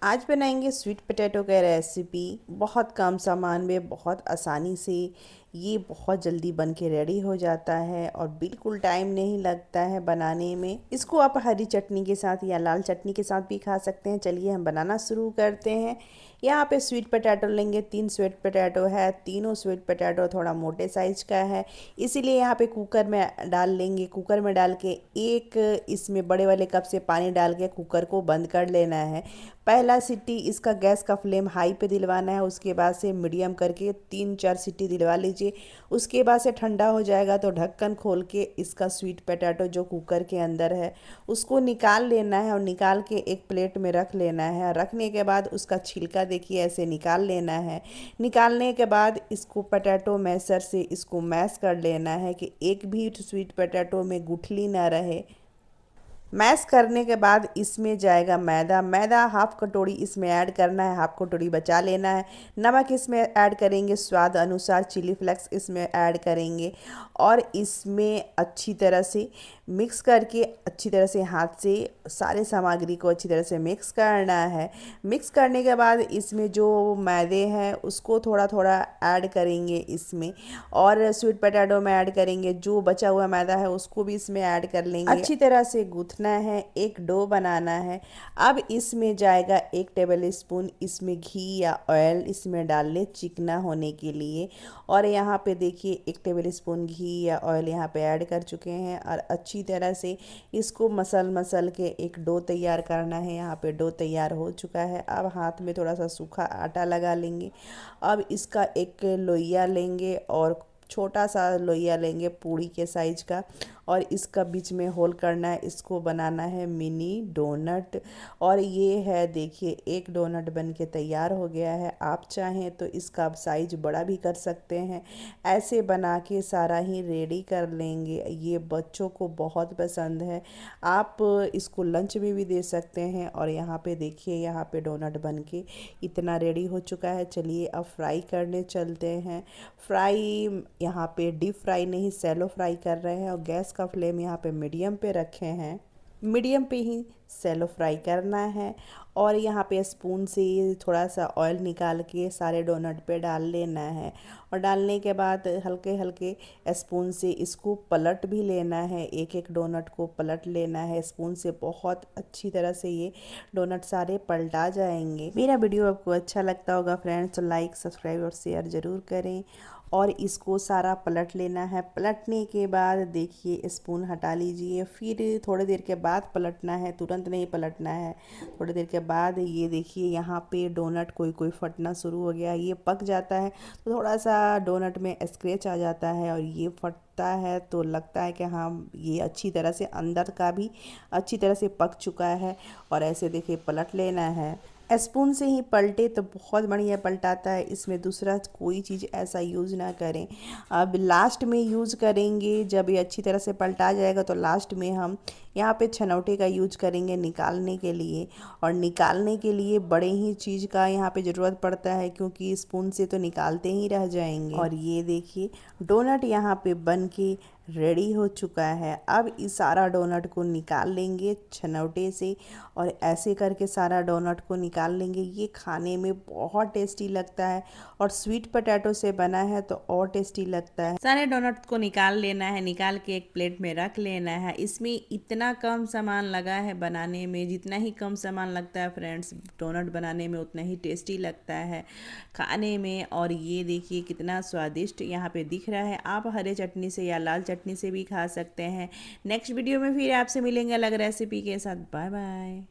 आज बनाएंगे sweet potato का रेसिपी। बहुत कम सामान में बहुत आसानी से ये बहुत जल्दी बन के रेडी हो जाता है और बिल्कुल टाइम नहीं लगता है बनाने में। इसको आप हरी चटनी के साथ या लाल चटनी के साथ भी खा सकते हैं। चलिए हम बनाना शुरू करते हैं। यहाँ पे स्वीट पोटैटो लेंगे, 3 स्वीट पोटैटो है। तीनों स्वीट पोटैटो थोड़ा मोटे साइज का है, इसीलिए यहाँ पे कुकर में डाल लेंगे। कुकर में डाल के एक इसमें बड़े वाले कप से पानी डाल के कुकर को बंद कर लेना है। पहला सीटी इसका गैस का फ्लेम हाई पे दिलवाना है, उसके बाद से मीडियम करके 3-4 सीटी दिलवा लीजिए। उसके बाद से ठंडा हो जाएगा तो ढक्कन खोल के इसका स्वीट पोटैटो जो कुकर के अंदर है उसको निकाल लेना है और निकाल के एक प्लेट में रख लेना है। रखने के बाद उसका छिलका देखिए ऐसे निकाल लेना है। निकालने के बाद इसको पोटैटो मैशर से इसको मैश कर लेना है कि एक भी स्वीट पोटैटो में गुठली ना रहे। मैश करने के बाद इसमें जाएगा मैदा। मैदा हाफ कटोरी इसमें ऐड करना है, हाफ कटोरी बचा लेना है। नमक इसमें ऐड करेंगे स्वाद अनुसार, चिली फ्लेक्स इसमें ऐड करेंगे और इसमें अच्छी तरह से मिक्स करके अच्छी तरह से हाथ से सारे सामग्री को अच्छी तरह से मिक्स करना है। मिक्स करने के बाद इसमें जो मैदे हैं उसको थोड़ा थोड़ा ऐड करेंगे इसमें और स्वीट पोटैटो में ऐड करेंगे। जो बचा हुआ मैदा है उसको भी इसमें ऐड कर लेंगे। अच्छी तरह से गूंथना है, एक डो बनाना है। अब इसमें जाएगा 1 टेबल स्पून इसमें घी या ऑयल इसमें डाल ले चिकना होने के लिए। और यहाँ पे देखिए 1 टेबल स्पून घी या ऑयल यहाँ पे ऐड कर चुके हैं और अच्छी तरह से इसको मसल के एक डो तैयार करना है। यहाँ पे डो तैयार हो चुका है। अब हाथ में थोड़ा सा सूखा आटा लगा लेंगे। अब इसका एक लोइया लेंगे और छोटा सा लोइया लेंगे पूड़ी के साइज का और इसका बीच में होल करना है। इसको बनाना है मिनी डोनट और ये है देखिए एक डोनट बन के तैयार हो गया है। आप चाहें तो इसका साइज बड़ा भी कर सकते हैं। ऐसे बना के सारा ही रेडी कर लेंगे। ये बच्चों को बहुत पसंद है, आप इसको लंच में भी दे सकते हैं। और यहाँ पे देखिए यहाँ पे डोनट बन के इतना रेडी हो चुका है। चलिए अब फ्राई करने चलते हैं। फ्राई यहाँ पे डीप फ्राई नहीं सैलो फ्राई कर रहे हैं और गैस का फ्लेम यहाँ पे मीडियम पे रखे हैं। मीडियम पे ही सैलो फ्राई करना है और यहाँ पे स्पून से थोड़ा सा ऑयल निकाल के सारे डोनट पे डाल लेना है और डालने के बाद हल्के हल्के स्पून से इसको पलट भी लेना है। एक एक डोनट को पलट लेना है स्पून से। बहुत अच्छी तरह से ये डोनट सारे पलटा जाएंगे। मेरा वीडियो आपको अच्छा लगता होगा फ्रेंड्स तो लाइक सब्सक्राइब और शेयर ज़रूर करें। और इसको सारा पलट लेना है। पलटने के बाद देखिए स्पून हटा लीजिए, फिर थोड़ी देर के बाद पलटना है, तुरंत नहीं पलटना है। थोड़ी देर के बाद ये देखिए यहाँ पे डोनट कोई कोई फटना शुरू हो गया। ये पक जाता है तो थोड़ा सा डोनट में स्क्रैच आ जाता है और ये फटता है तो लगता है कि हाँ ये अच्छी तरह से अंदर का भी अच्छी तरह से पक चुका है। और ऐसे देखिए पलट लेना है। स्पून से ही पलटे तो बहुत बढ़िया पलटाता है। इसमें दूसरा कोई चीज़ ऐसा यूज़ ना करें। अब लास्ट में यूज़ करेंगे जब ये अच्छी तरह से पलटा जाएगा तो लास्ट में हम यहाँ पे छनौटे का यूज करेंगे निकालने के लिए। और निकालने के लिए बड़े ही चीज़ का यहाँ पे ज़रूरत पड़ता है क्योंकि स्पून से तो निकालते ही रह जाएंगे। और ये देखिए डोनट यहाँ पे बन के रेडी हो चुका है। अब इस सारा डोनट को निकाल लेंगे छनौटे से और ऐसे करके सारा डोनट को निकाल लेंगे। ये खाने में बहुत टेस्टी लगता है और स्वीट पोटैटो से बना है तो और टेस्टी लगता है। सारे डोनट को निकाल लेना है, निकाल के एक प्लेट में रख लेना है। इसमें इतना कम सामान लगा है बनाने में, जितना ही कम सामान लगता है फ्रेंड्स डोनट बनाने में उतना ही टेस्टी लगता है खाने में। और ये देखिए कितना स्वादिष्ट यहाँ पे दिख रहा है। आप हरे चटनी से या लाल चटनी से भी खा सकते हैं। नेक्स्ट वीडियो में फिर आपसे मिलेंगे अलग रेसिपी के साथ। Bye bye.